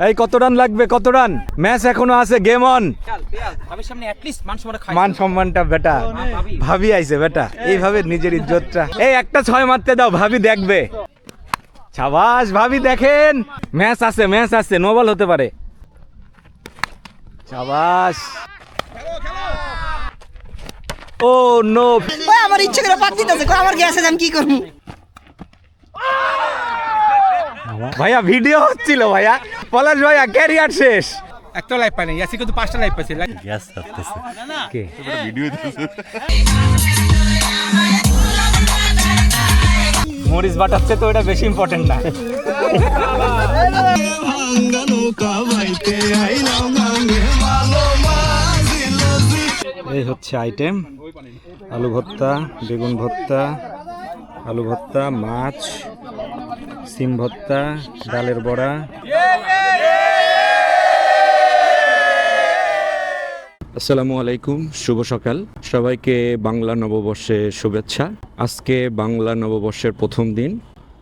এই কত রান লাগবে, কত রান? ম্যাচ এখনো আছে, গেম অন। মান সম্মানটা বেটা, ভাবি আইছে বেটা, এইভাবে নিজের ইজ্জতটা। এই একটা 6 মারতে দাও, ভাবি দেখবে। শাবাশ ভাবি, দেখেন ম্যাচ আছে, ম্যাচ আছে, নো বল হতে পারে। শাবাশ। ও নো, আমার ইচ্ছে করে পাক দিতেছে, আমার গ্যাসে আমি কি করব? ভাইয়া ভিডিও হচ্ছিল ভাইয়া। পলাশ ভাইয়া ক্যারিয়ার শেষ। একটা লাইভ পাই না, ইয়াসি কিন্তু 5টা লাইভ পাইছে। গ্যাস করতেছে কে ভিডিও দিতেছে। মরিচ বাটাচ্ছে তো, এটা বেশি ইম্পর্টেন্ট না। এই হচ্ছে আইটেম: আলু ভর্তা, বেগুন ভর্তা, আলু ভর্তা, মাছ, সিম ভর্তা, ডালের বড়া। আসসালামু আলাইকুম, শুভ সকাল সবাইকে। বাংলা নববর্ষে শুভেচ্ছা। আজকে বাংলা নববর্ষের প্রথম দিন।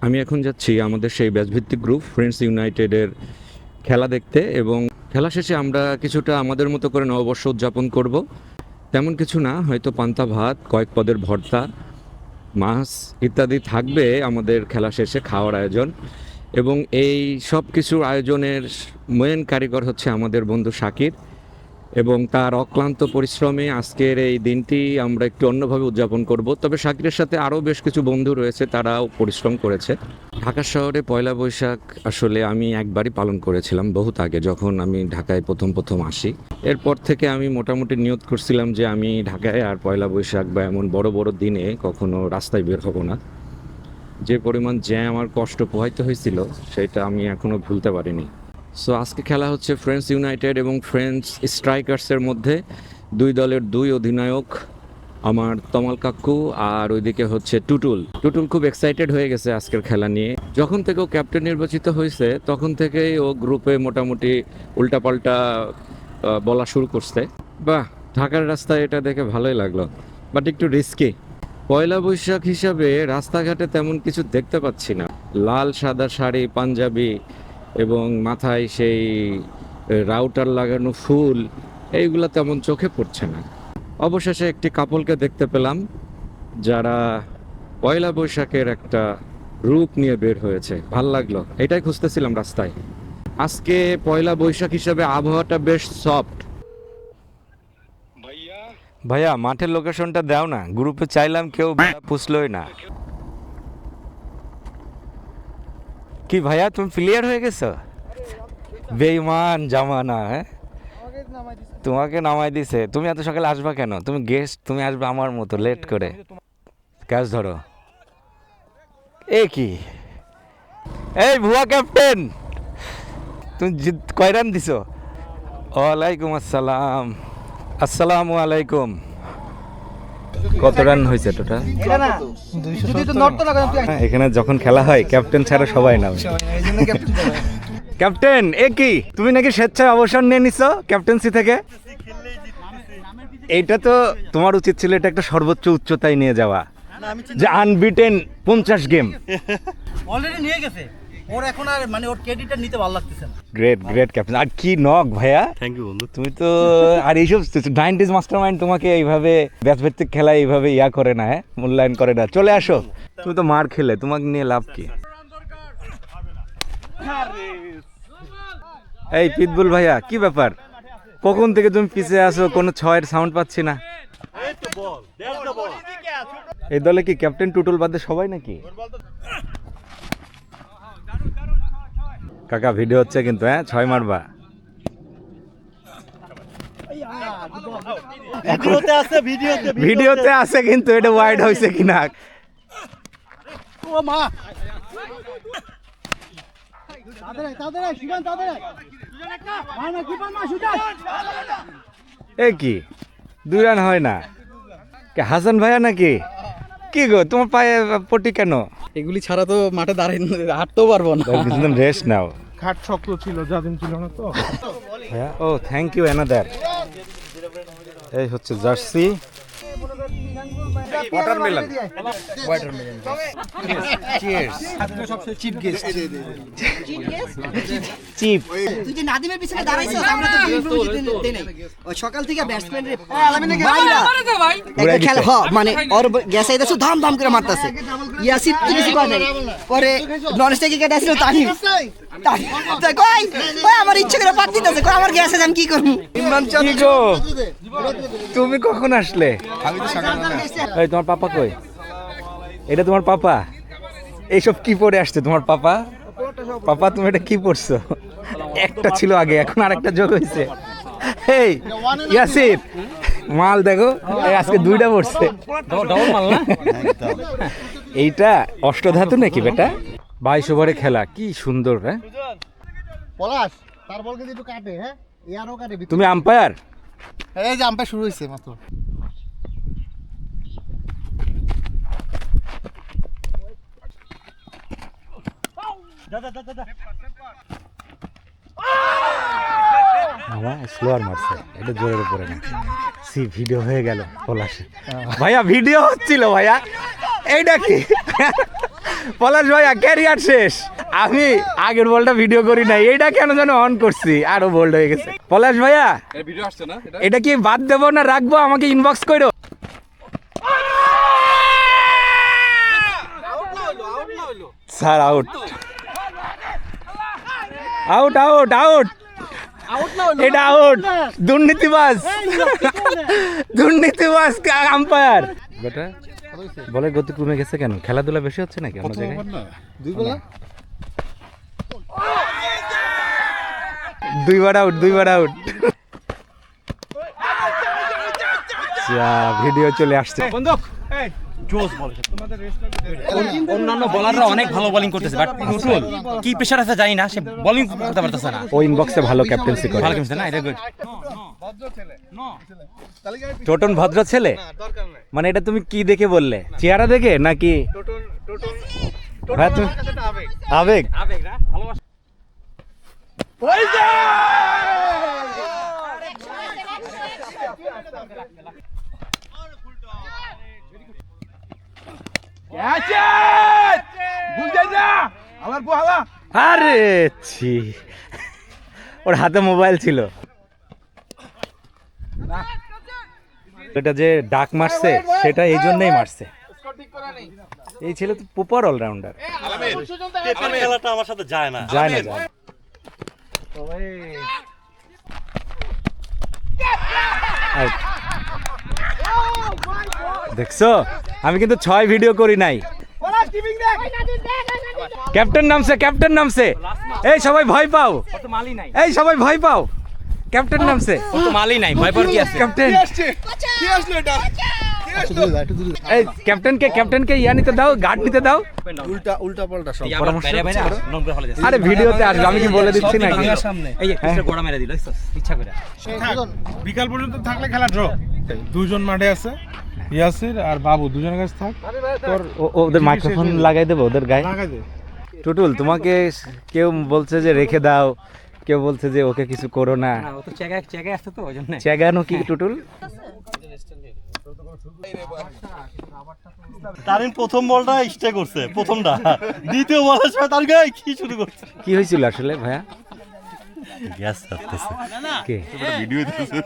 আমি এখন যাচ্ছি আমাদের সেই ব্যাচভিত্তিক গ্রুপ ফ্রেন্ডস ইউনাইটেডের খেলা দেখতে, এবং খেলা শেষে আমরা কিছুটা আমাদের মতো করে নববর্ষ উদযাপন করব। তেমন কিছু না, হয়তো পান্তা ভাত, কয়েক পদের ভর্তা, মাছ ইত্যাদি থাকবে আমাদের খেলা শেষে খাওয়ার আয়োজন। এবং এই সব কিছুর আয়োজনের মেন কারিগর হচ্ছে আমাদের বন্ধু শাকির, এবং তার অক্লান্ত পরিশ্রমে আজকের এই দিনটি আমরা একটু অন্যভাবে উদযাপন করব। তবে শাকিরের সাথে আরও বেশ কিছু বন্ধু রয়েছে, তারাও পরিশ্রম করেছে। ঢাকা শহরে পয়লা বৈশাখ আসলে আমি একবারই পালন করেছিলাম বহুত আগে, যখন আমি ঢাকায় প্রথম আসি। এরপর থেকে আমি মোটামুটি নিয়ত করছিলাম যে আমি ঢাকায় আর পয়লা বৈশাখ বা এমন বড় বড় দিনে কখনো রাস্তায় বের হব না। যে পরিমাণ জ্যাম আর কষ্ট পোহাইতে হয়েছিল সেটা আমি এখনও ভুলতে পারিনি। সো আজকে খেলা হচ্ছে ফ্রেন্ডস ইউনাইটেড এবং ফ্রেন্ডস স্ট্রাইকার্সের মধ্যে। দুই দলের দুই অধিনায়ক, আমার তমাল কাকু আর ওইদিকে হচ্ছে টুটুল। খুব এক্সাইটেড হয়ে গেছে আজকের খেলা নিয়ে। যখন থেকে ও ক্যাপ্টেন নির্বাচিত হয়েছে তখন থেকেই ও গ্রুপে মোটামুটি উল্টাপাল্টা বলা শুরু করছে। বাহ, ঢাকার রাস্তায় এটা দেখে ভালোই লাগলো, বাট একটু রিস্কি। পয়লা বৈশাখ হিসাবে রাস্তাঘাটে তেমন কিছু দেখতে পাচ্ছি না। লাল সাদা শাড়ি, পাঞ্জাবি এবং মাথায় সেই রাউটার লাগানো ফুল, এইগুলো তেমন চোখে পড়ছে না। অবশেষে একটি কাপলকে দেখতে পেলাম যারা পয়লা বৈশাখের একটা রূপ নিয়ে বের হয়েছে। ভাল লাগলো, এটাই খুঁজতেছিলাম রাস্তায়। আজকে পয়লা বৈশাখ হিসাবে আবহাওয়াটা বেশ সফট। ভাইয়া মাঠের লোকেশনটা দাও না, গ্রুপে চাইলাম কেউ পুছলই না। কি ভাইয়া, তুমি প্লেয়ার হয়ে গেছো? বেঈমান জামানা। হ্যাঁ, তোমাকে নামাই দিছে। তুমি এত সকালে আসবা কেন? তুমি গেস্ট, তুমি আসবে আমার মতো লেট করে। ক্যাচ ধরো। এ কি, এই ভুয়া ক্যাপ্টেন, তুমি কয় রান দিছো? ওয়ালাইকুম আসসালাম। আসসালামু আলাইকুম। কত রান হয়েছে টোটাল? এখানে যখন খেলা হয় ক্যাপ্টেন ছাড়া সবাই নামে। ক্যাপ্টেন, এ কি, তুমি নাকি স্বেচ্ছায় অবসর নিয়ে নিছো ক্যাপ্টেন্সি থেকে? এইটা তো তোমার উচিত ছিল এটা একটা সর্বোচ্চ উচ্চতায় নিয়ে যাওয়া, যে আনবিটেন 50 গেম অলরেডি নিয়ে গেছে। ওর এখন আর মানে ওর ক্রেডিটটা নিতে ভালো লাগতেছে না। Great captain. আর কি নক ভাইয়া, থ্যাংক ইউ বন্ধু। তুমি তো আর এইসব 90s মাস্টারমাইন্ড তোমাকে এইভাবে ব্যাচভিত্তিক খেলায় এইভাবে ইয়া করে না, হ্যাঁ মূল্যায়ন করে না। চলে আসো, তুমি তো মার খেলে, তোমাকে নিয়ে লাভ কি? এই পিতবুল ভাইয়া, কি ব্যাপার? কখন থেকে তুমি পিছে আসো, কোনো ছয়ের সাউন্ড পাচ্ছি না। এই দলে কি ক্যাপ্টেন টুটুল বাদে সবাই নাকি? কাকা ভিডিও হচ্ছে কিন্তু, হ্যাঁ 6 মারবা। ভিডিওতে আছে কিন্তু এটা ওয়াইড হয়েছে কিনা। এ কি, 2 রান হয় না? হাসান ভাইয়া নাকি? কি গো, তোমার পায়ে পটি কেন? এগুলি ছাড়া তো মাঠে দাঁড়িয়ে হাঁটতেও পারবো না। কিছুদিন রেস্ট নাও। খাট শক্ত ছিল, যাদিন ছিল না তো। ও থ্যাংক ইউ অ্যানাদার। এই হচ্ছে জার্সি। ওয়াটারমেলন চিপ তুই যে নাদিমের পিছনে দাঁড়াইছিস আমরা তো ইনফরমেশন দেই নাই ওই সকাল থেকে ব্যাটসম্যান রে একটা খেলা মানে ওর গ্যাস আইতাছে ধাম ধাম করে মারতাছে ইয়াসির তো কিছু করে নাই পরে নন স্ট্রাইকে কেটে আসলো তাহিম কই কই আমার ইচ্ছা করে পাত দিতেছে কই আমার গ্যাসে আমি কি করব ইমরান চাঁদ গো তুমি কখন আসলে আমি তো সকালবেলা এই তোমার পাপা কই এটা তোমার পাপা এইসব কি পরে আসছে তোমার পাপা পাপা তুমি এটা কি পরছো একটা ছিল আগে এখন আরেকটা যোগ হয়েছে এই ইয়াসির মাল দেখো এই আজকে দুইটা পড়ছে ডবল মাল না এইটা অষ্টধাতু নাকি বেটা 22 ওভারে খেলা কি সুন্দর হ্যাঁ পলাশ তার বল কিন্তু একটু কাটে হ্যাঁ ইয়ারও কাটে তুমি আম্পায়ার এই যে আম্পায়ার শুরু হয়েছে মাত্র আমার স্লোয়ার মারছে এটা জোরের উপরে না সি ভিডিও হয়ে গেল পলাশ ভাইয়া ভিডিও হচ্ছিল ভাইয়া এইটা কি পলাশ ভাইয়া ক্যারিয়ার শেষ আমি আগের বলটা ভিডিও করি নাই এইটা কেন যেন অন করছি আরো বোল্ড হয়ে গেছে পলাশ ভাইয়া ভিডিও আসছে না এটা কি বাদ দেবো না রাখবো আমাকে ইনবক্স করো sir out out out out এটা আউট দুর্নীতিবাজ দুর্নীতিবাজ আম্পায়ার বেটা বলের গতি কমে গেছে কেন খেলাধুলা বেশি হচ্ছে নাকি অন্য জায়গায় দুইবার আউট ভিডিও চলে আসছে অন্যান্য বোলাররা অনেক ভালো বোলিং করতেছে বাট টুটুল কি প্রেসার আছে জানি না সে বোলিং করতে পারতেছে না ও ইনবক্সে ভালো ক্যাপ্টেন্সি করে ভালো খেলছে না এটা গুড টোটন ভদ্র ছেলে মানে এটা তুমি কি দেখে বললে চেহারা দেখে নাকি ভাই তুমি আবেগ আবেগ না ভালোবাসা আরে ছি ওর হাতে মোবাইল ছিল এটা যে ডাক মারছে সেটা এই জন্যই মারছে এই ছেলে তো প্রপার অলরাউন্ডার খেলাটা আমার সাথে যায় না যায় না Out. দেখছো আমি কিন্তু 6 ভিডিও করি নাই ক্যাপ্টেন নামছে এই সবাই ভয় পাও এই সবাই ভয় পাও ক্যাপ্টেন নামছে তো মালই নাই ভয় পাওয়ার কি আছে ক্যাপ্টেন এই ক্যাপ্টেনকে ইয়া নিতে দাও গার্ড নিতে দাও উল্টা পাল্টা সব পরামর্শ আরে ভিডিওতে আসবে আমি কি বলে দিচ্ছি না এই যে কৃষ্ণ গোড়া মেরে দিল ইচ্ছা করে বিকাল পর্যন্ত থাকলে খেলা ড্র দুজন মাঠে আছে ইয়াসির আর বাবু দুজনের কাছে থাক তোর ওদের মাইক্রোফোন লাগাই দেবো ওদের গায়ে লাগাই দে টুটুল তোমাকে কেউ বলছে যে রেখে দাও কেউ বলছে যে ওকে কিছু করো না ও তো চেগায় আসছে তো ওইজন্য চেগানো কি টুটুল তারিন প্রথম বলটা স্টে করছে প্রথমটা দ্বিতীয় বলের সময় তার গায়ে কি শুরু করছে কি হয়েছিল আসলে ভাইয়া গ্যাস করতেছে কে ভিডিও দিতেছে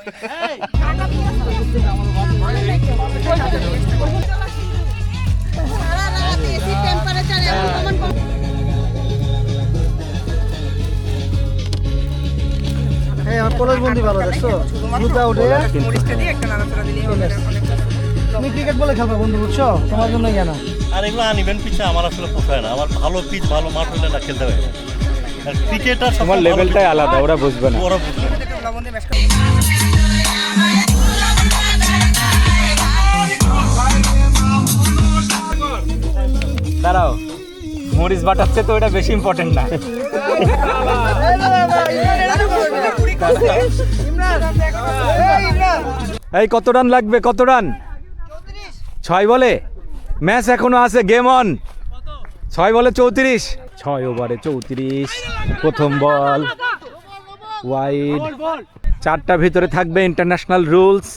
হ্যাঁ আমার পলাশ বন্ধু ভালো দেখছো দুটা উঠে তুমি ক্রিকেট বলে খেলবা বন্ধু বুঝছো তোমার জন্য জানা আর এগুলো আনিবেন পিছে আমার আসলে পোষায় না আমার ভালো পিচ ভালো মাঠ হলে না খেলতে হয় আর ক্রিকেটার তোমার লেভেলটাই আলাদা ওরা বুঝবে না ওরা বুঝবে না। দাঁড়াও মরিচ বাটাচ্ছে তো এটা বেশি ইম্পর্টেন্ট না এই কত রান লাগবে কত রান 6 বলে ম্যাচ এখনো আছে গেম অন 6 বলে 34 6 ওভারে 34 প্রথম বল ওয়াইড 4টা ভিতরে থাকবে ইন্টারন্যাশনাল রুলস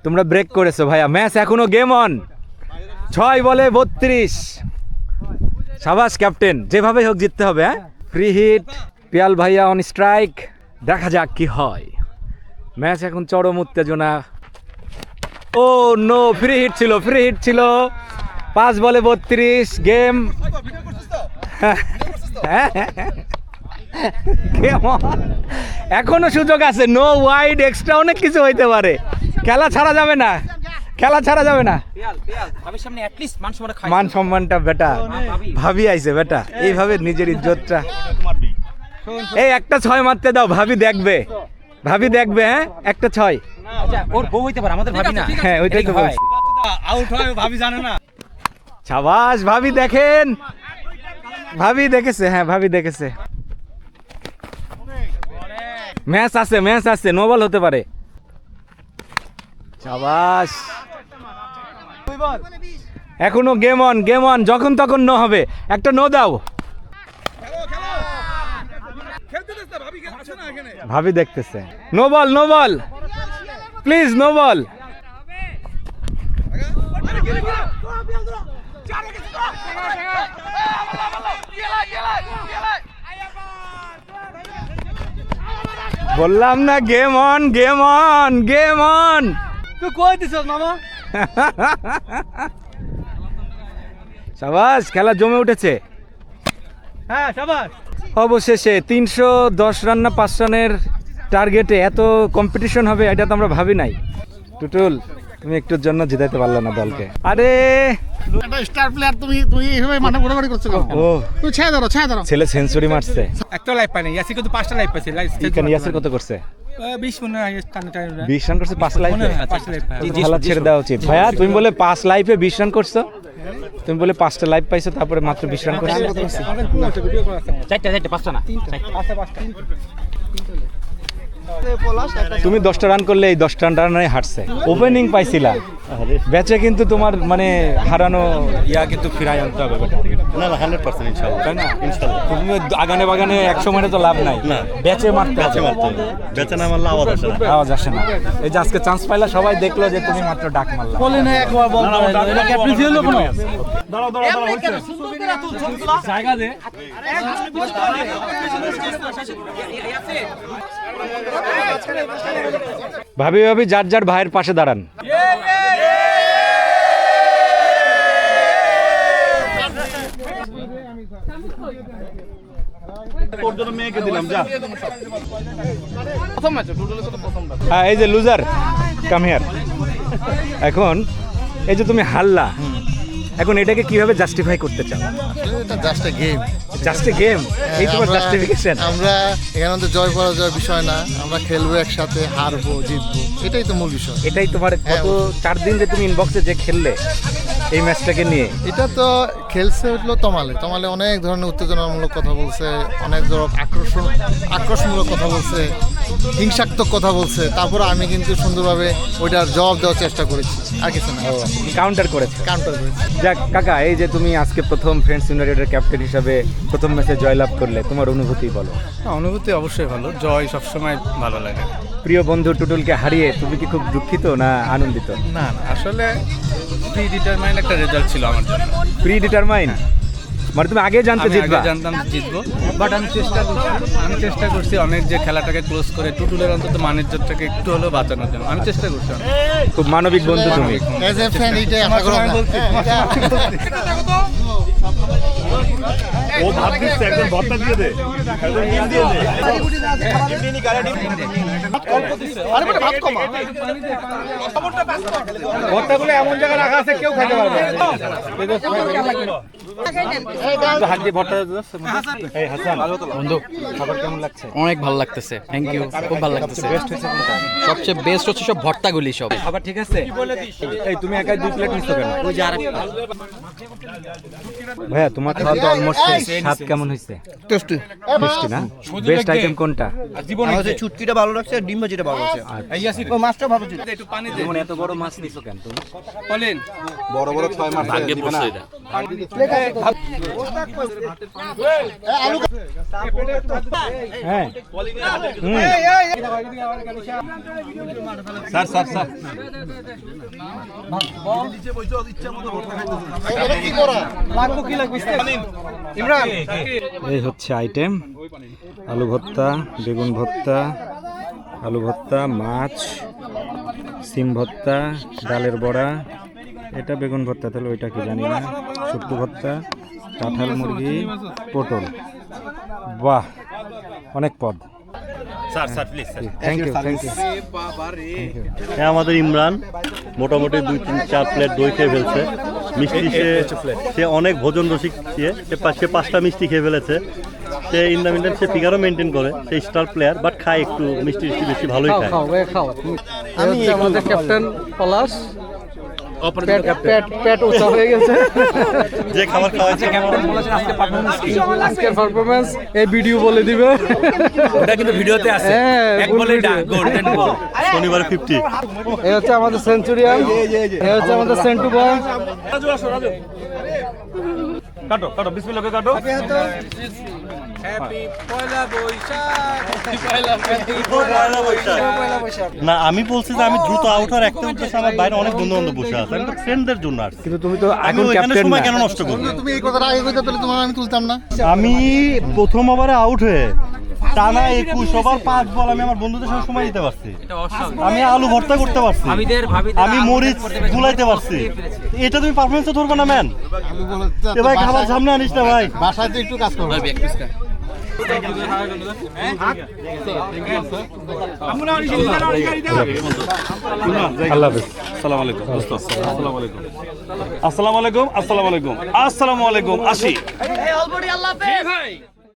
তোমরা ব্রেক করেছো ভাইয়া ম্যাচ এখনো গেম অন 6 বলে 32। সাবাস ক্যাপ্টেন, যেভাবে হোক জিততে হবে। হ্যাঁ, ফ্রি হিট, পিয়াল ভাইয়া অন স্ট্রাইক। দেখা যাক কি হয়। ম্যাচ এখন চরম উত্তেজনা। ও নো, ফ্রি হিট ছিল। 5 বলে 32 গেম। এখনো সুযোগ আছে, নো ওয়াইড, এক্সট্রা, অনেক কিছু হইতে পারে। খেলা ছাড়া যাবে না। মান সম্মানটা বেটা ভাবি আইছে বেটা, এইভাবে নিজের ইজ্জতটা। এই একটা 6 মারতে দাও, ভাবি দেখবে। হ্যাঁ, একটা 6। ওর বউ হইতে পারে, আমাদের ভাবি না। হ্যাঁ, ওইটাই তো বলছি। আউট হয় ভাবি জানে না। সাবাস, ভাবি দেখেন। ভাবি দেখেছে, হ্যাঁ ভাবি দেখেছে। ম্যাচ আছে, নো বল হতে পারে। সাবাস, এখনো গেম অন, যখন তখন নো হবে। একটা নো দাও। ভাবি দেখতেছে। No ball please, no ball. বললাম না, গেম অন। তুই কই দিছস মামা? সাবাস, খেলা জমে উঠেছে। হ্যাঁ সাবাস। অবশেষে 310 রান না 5 রানের টার্গেটে এত কম্পিটিশন হবে এটা তো আমরা ভাবি নাই। টুটুল, তুমি একটুর জন্য জিতাইতে পারলে না দলকে। আরে একটা স্টার প্লেয়ার তুমি এইভাবে মাঠে ঘোরাঘুরি করছো কেন? ও, তুমি ছেড়ে দাও। ছেলে সেঞ্চুরি মারছে। একটা লাইফ পাইনি, ইয়াসি কিন্তু 5টা লাইফ পাইছে। ইয়াসির কত করছে? 20 মনে হয় টান 20 রান করছে 5 লাইফে। 5 লাইফ। খেলা ছেড়ে দেওয়া উচিত ভাইয়া। তুমি বলে 5 লাইফে 20 রান করছো, তুমি বলে 5টা লাইফ পাইছো, তারপরে মাত্র 20 রান করছো। 4টা 5টা না, 5টা। তুমি 10টা রান করলে এই 10টা রানে হারছে। ওপেনিং পাইছিলা, ব্যাচে কিন্তু তোমার মানে হারানো কিন্তু ফিরাই আনতে হবে বেটা। না 100% ইনশাআল্লাহ। তাই না? তুমি আগানে বাগানে 100 মানে তো লাভ নাই। না, ব্যাচে মারতে হবে। বেচা না মারলে আওয়াজ আসে না। এই যে আজকে চান্স পাইলা, সবাই দেখলো যে তুমি মাত্র ডাক মারলা। বলে না একবার বল। এটা ক্যাপ্টেন ছিল কোনো? জায়গা দে। ভাবি যার ভাইয়ের পাশে দাঁড়ান। হ্যাঁ, এই যে লুজার, কাম হিয়ার। এখন এই যে তুমি হারলা, এখন এটাকে কিভাবে জাস্টিফাই করতে চাও? এটা just a game. Just a game, এই তোমার জাস্টিফিকেশন? আমরা এখানে তো জয় পরাজয় বিষয় না, আমরা খেলবো একসাথে, হারবো জিতবো, এটাই তো মূল বিষয়। এটাই তোমার গত 4 দিন যে তুমি ইনবক্সে যে খেললে এই ম্যাচটাকে নিয়ে, এটা তো খেলছে উঠলো তমালে অনেক ধরনের উত্তেজনামূলক কথা বলছে, অনেক ধরনের আকর্ষণমূলক কথা বলছে, হিংসাত্মক কথা বলছে। তারপরে আমি কিন্তু সুন্দরভাবে ওইটার জবাব দেওয়ার চেষ্টা করেছি, আর কিছু না। কাউন্টার করেছে। যাক কাকা, এই যে তুমি আজকে প্রথম ফ্রেন্ডস ইউনাইটেডের ক্যাপ্টেন হিসাবে প্রথম ম্যাচে জয়লাভ করলে, তোমার অনুভূতি বলো। অনুভূতি অবশ্যই ভালো, জয় সবসময় ভালো লাগে। প্রিয় বন্ধু টুটুলকে হারিয়ে তুমি কি খুব দুঃখিত না আনন্দিত? না আসলে প্রি ডিটারমাইন্ড একটা রেজাল্ট ছিল আমার জন্য। প্রি ডিটারমাইন্ড মানে তুমি আগে জানতে আমি জিতবা? আগে জানতাম জিতবো, বাট আমি চেষ্টা করছি অনেক যে খেলাটাকে ক্লোজ করে টুটুলের অন্তত মানের জোরটাকে একটু হলেও বাঁচানোর জন্য আমি চেষ্টা করছি। খুব মানবিক বন্ধু তুমি। অ্যাজ এ ফ্যান এটাই আশা করো না। ও ভাত দিচ্ছে, একদম ভর্তা দিয়ে দে, একদম ডিম দিয়ে দে। ভর্তাগুলো এমন জায়গায় রাখা আছে কেউ খেতে পারবে না। হাত দিয়ে ভর্তা এই হাসান বন্ধু, খাবার কেমন লাগছে? অনেক ভালো লাগতেছে, থ্যাংক ইউ, খুব ভালো লাগতেছে। বেস্ট হয়েছে কোনটা? সবচেয়ে বেস্ট হচ্ছে সব ভর্তাগুলি সব। খাবার ঠিক আছে? এই তুমি একাই 2 প্লেট নিছো কেন? ওই যে আরেকটা ভাইয়া তোমার খাওয়া তো অলমোস্ট স্বাদ কেমন হয়েছে? টেস্টি। টেস্টি না? বেস্ট আইটেম কোনটা? আমার চুটকিটা ভালো লাগছে, ডিম ভাজিটা এটা বড় হচ্ছে ও মাছটা ভালো ছিল একটু পানি দে যেমন এত বড় মাছ নিছো কেন তুমি? বলেন ভাগ্যে পড়ছো এটা। হ্যাঁ এই হচ্ছে আইটেম আলু ভর্তা বেগুন ভর্তা আলু ভর্তা মাছ সিম ভর্তা ডালের বড়া এটা বেগুন ভর্তা তাহলে ওইটা কি জানি না শুটকি ভর্তা কাঁঠাল মুরগি পটল বাহ অনেক পদ থ্যাংক ইউ হ্যাঁ আমাদের ইমরান মোটামুটি 2-3-4 প্লেট দই খেয়ে ফেলছে মিষ্টি সে অনেক ভোজন রসিক সে 5টা মিষ্টি খেয়ে ফেলেছে সে ইন দ্য মিন সে ফিগারও মেনটেন করে সে স্টার প্লেয়ার বাট খায় একটু মিষ্টি বেশি ভালোই খায় আমি আমাদের ক্যাপ্টেন পলাশ পেট উঁচা হয়ে গেছে যে খাবার খাওয়াচ্ছে আজকের পারফরমেন্স এই ভিডিও বলে দিবে ওটা কিন্তু ভিডিওতে আছে এক বলে গোল্ডেন বল শনিবার 50 এই হচ্ছে আমাদের সেঞ্চুরিয়ান এই হচ্ছে আমাদের সেন্টু বয় কাটো কাটো বিসমিল্লাহ কাটো না আমি বলছি যে আমি দ্রুত আউট হওয়ার একটা উদ্দেশ্যে আমার বাইরে অনেক বন্ধু বান্ধব বসে আছে আমি তো ফ্রেন্ডদের জন্য আসছি কিন্তু তুমি তো আমি এখন ওইখানে ক্যাপ্টেন সময় না কেন নষ্ট করবো তুমি এই কথাটা আগে কইতে তাহলে তোমার আমি তুলতাম না আমি প্রথম ওভারে আউট হয়ে টানা 21 ওভার 5 বল আমি আমার বন্ধুদের সঙ্গে সময় দিতে পারছি আমি আলু ভর্তা করতে পারছি আমি মরিচ গুলাইতে পারছি এটা তুমি পারফরমেন্সে ধরবে না ম্যান ভাই খাবার সামনে আনিস না ভাই বাসায় তো একটু কাজ করো আল্লাহ হাফেজ আসসালামু আলাইকুম দোস্ত আসসালামু আলাইকুম আসসালামু আলাইকুম আসসালামু আলাইকুম আসসালামু আলাইকুম আসি